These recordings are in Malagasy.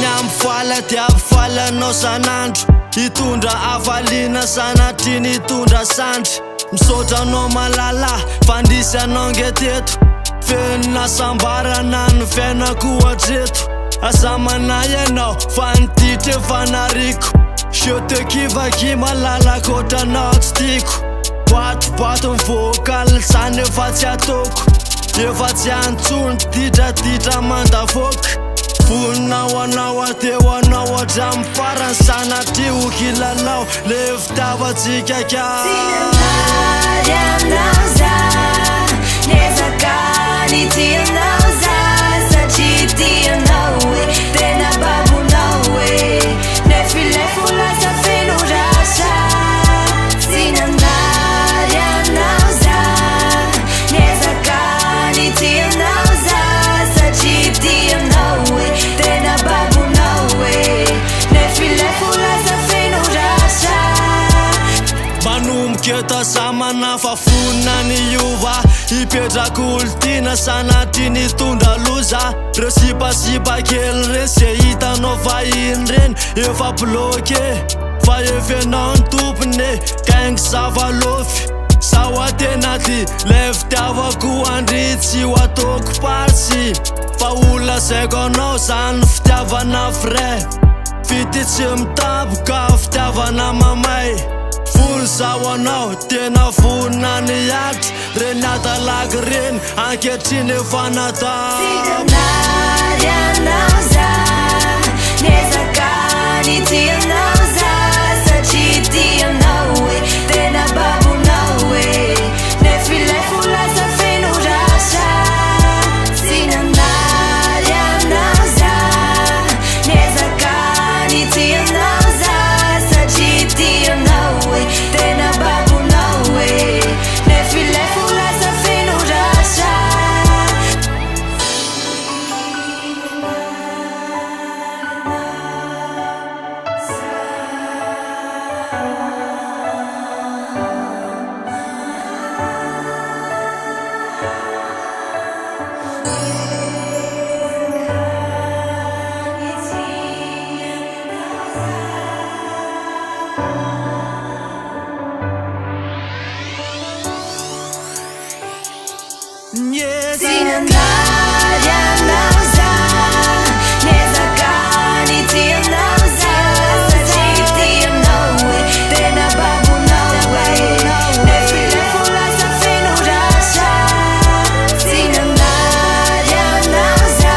Any am foala tiavy foala anao sanandro hitondra afaliana sanatria nitondra sandry misaotra anao malala fandisy anao ngeteto fenina sambarana ny fiainako hatreto asa manay anao fa nititra efa nariko seo kivaky malalaka ohatranao tsy tiako batobato mivoakaly zany efa tsy ataoko efa tsy antsony ditraditra mandafoaka voninao anao ateo anao hatramin'ny farany sanatria ho kilalao le fitiavatsika ka Sinanary anao za nezakany tianao za satria tianao e tena babonao e nefilefo lasa feno rasa Sinanary anao za nezakany tianao za satria tianao e tena babonao e nefilefo lasa feno rasa manomboka eto samana fa fonina niova hipetrako olontiana sanatria nitondra loza reo sipasipa kely reny zay hitanao vahiny reny efa bloke fa efenao ny tompony kaingo zavalofy sao atena ty le fitiavako andritsy ho ataoko parsy fa olona zaiko anao zany fitiavana vrai vity tsy mitaboka fitiavana mamay fony zao anao tena vonina niatry reny adalaky reny ankehitriny efa natao Sinanary anao za nezakany tianao za satria tianao e tena babonao e nefilefo lasa feno rasa Sinanary anao za nezakany tianao za satria tianao e tena babonao e nefilefo lasa feno rasa Sinanary anao za nezakany tianao za satria tianao e tena babonao e nefilefo lasa feno rasa Sinanary anao za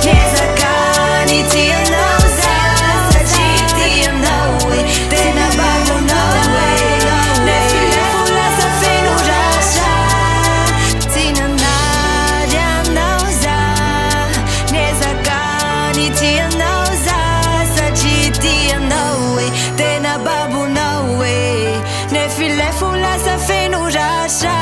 nezakany tianao za satria tianao e tena babonao e nefilefo lasa feno rasa Sinanary anao za nezakany tianao za satria tianao e tena babonao e nefilefo lasa feno rasa